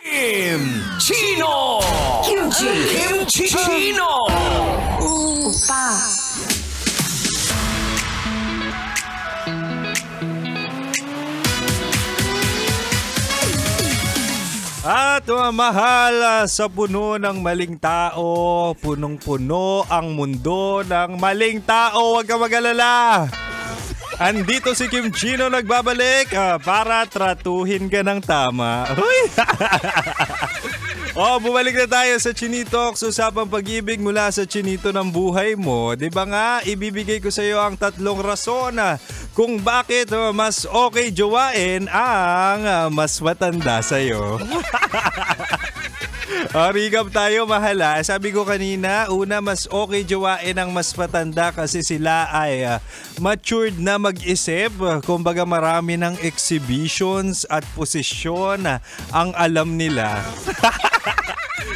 Chino! Kimchi Chino! 오빠. At mahal sa puno ng maling tao, punong-puno ang mundo ng maling tao. Huwag ka mag-alala. Andito si Kim Chino nagbabalik para tratuhin ka ng tama. Bumalik na tayo sa Chinitox, usapang pag-ibig mula sa chinito ng buhay mo. Diba nga, ibibigay ko sa iyo ang 3 rason kung bakit mas okay jowain ang mas matanda sa iyo. Recap tayo, mahala. Sabi ko kanina, una, mas okay jowain ang mas matanda kasi sila ay matured na mag-isip. Kumbaga marami ng exhibitions at posisyon ang alam nila.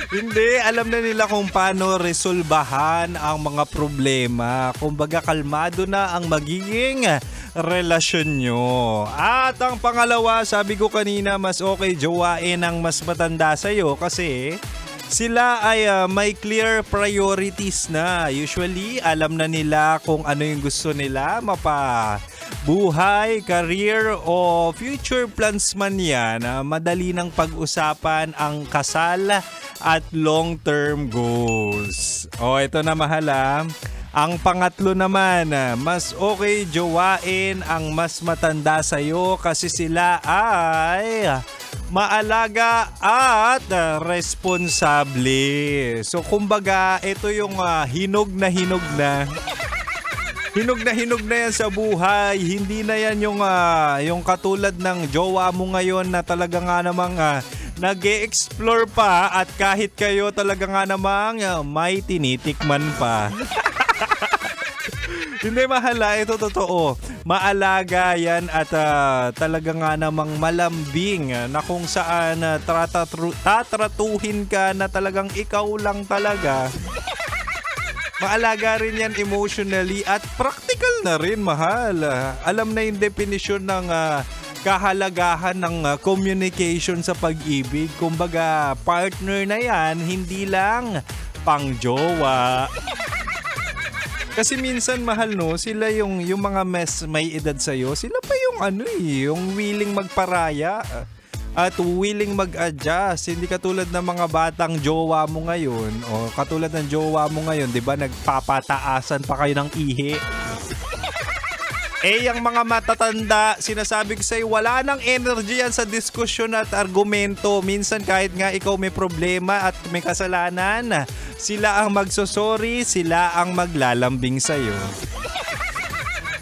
Hindi, alam na nila kung paano resolbahan ang mga problema. Kumbaga kalmado na ang magiging relasyon nyo. At ang pangalawa, sabi ko kanina, mas okay jowain ang mas matanda sa'yo kasi sila ay may clear priorities na. Usually, alam na nila kung ano yung gusto nila, buhay, career o future plans man yan. Madali nang pag-usapan ang kasal at long-term goals. Ito na mahala. Ang pangatlo naman, mas okay jowain ang mas matanda sa'yo kasi sila ay maalaga at responsable. So kumbaga, ito yung hinog na hinog na. Hinog na yan sa buhay. Hindi na yan yung katulad ng jowa mo ngayon na talaga nga namang nag-e-explore pa at kahit kayo talaga nga namang may tinitikman pa. Hindi mahala, ito totoo. Maalaga yan at talaga nga namang malambing na kung saan tatratuhin ka na talagang ikaw lang talaga. Maalaga rin yan emotionally at practical na rin, mahal. Alam na yung definition ng kahalagahan ng communication sa pag-ibig. Kumbaga, partner na yan, hindi lang pang-jowa. Kasi minsan, mahal, no, sila yung mga may edad sa'yo, sila pa yung yung willing magparaya at willing mag-adjust. Hindi katulad ng mga batang jowa mo ngayon o katulad ng jowa mo ngayon, di ba, nagpapataasan pa kayo ng ihi. Yung mga matatanda, sinasabi ko sa'yo, wala nang energy yan sa diskusyon at argumento. Minsan kahit nga ikaw may problema at may kasalanan, sila ang magsosorry, sila ang maglalambing sa'yo.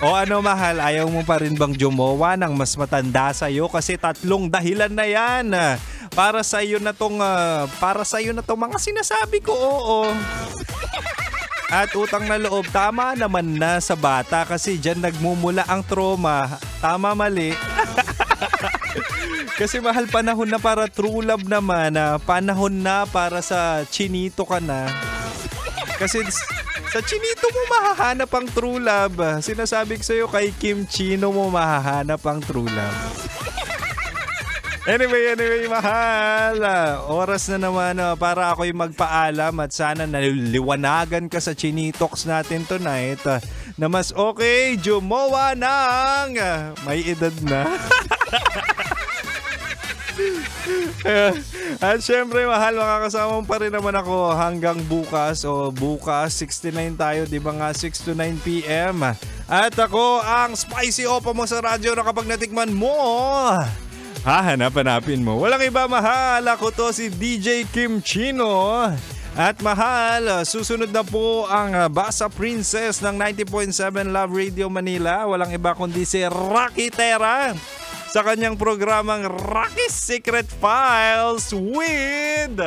O ano, mahal, ayaw mo pa rin bang jumowa ng mas matanda sa'yo? Kasi 3 dahilan na yan para sa'yo na tong mga sinasabi ko, oo. At utang na loob, tama naman na sa bata kasi dyan nagmumula ang trauma. Tama, mali. Kasi mahal, panahon na para true love naman. Panahon na para sa chinito ka na. Kasi sa chinito mo mahahanap ang true love. Sinasabi ko sa'yo, kay Kim Chino mo mahahanap ang true love. Anyway, mahal. Oras na naman para ako'y magpaalam at sana naliwanagan ka sa Chinitox natin tonight na mas okay jumowa ng may edad na. At syempre, mahal, makakasama pa rin naman ako hanggang bukas. Bukas 69 tayo, di ba nga, 6 to 9 p.m. At ako ang spicy opa mo sa radyo na kapag natikman mo, hahanap-hanapin mo. Walang iba, mahal. Ako to si DJ Kim Chino. At mahal, susunod na po ang Basa Princess ng 90.7 Love Radio Manila. Walang iba kundi si Rocky Terra sa kanyang programang Rocky's Secret Files with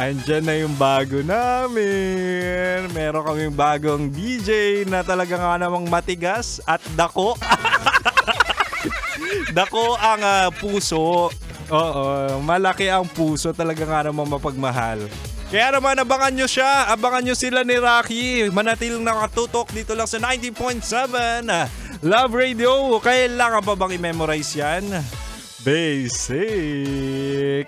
andyan na yung bago namin. Meron kaming bagong DJ na talaga nga namang matigas at dako. Dako ang puso. Oo, malaki ang puso, talaga nga namang mapagmahal. Kaya naman, abangan nyo siya. Abangan nyo sila ni Rocky. Manatiling nakatutok dito lang sa 90.7 Love Radio. Kailangan pa bang i-memorize yan? Basic.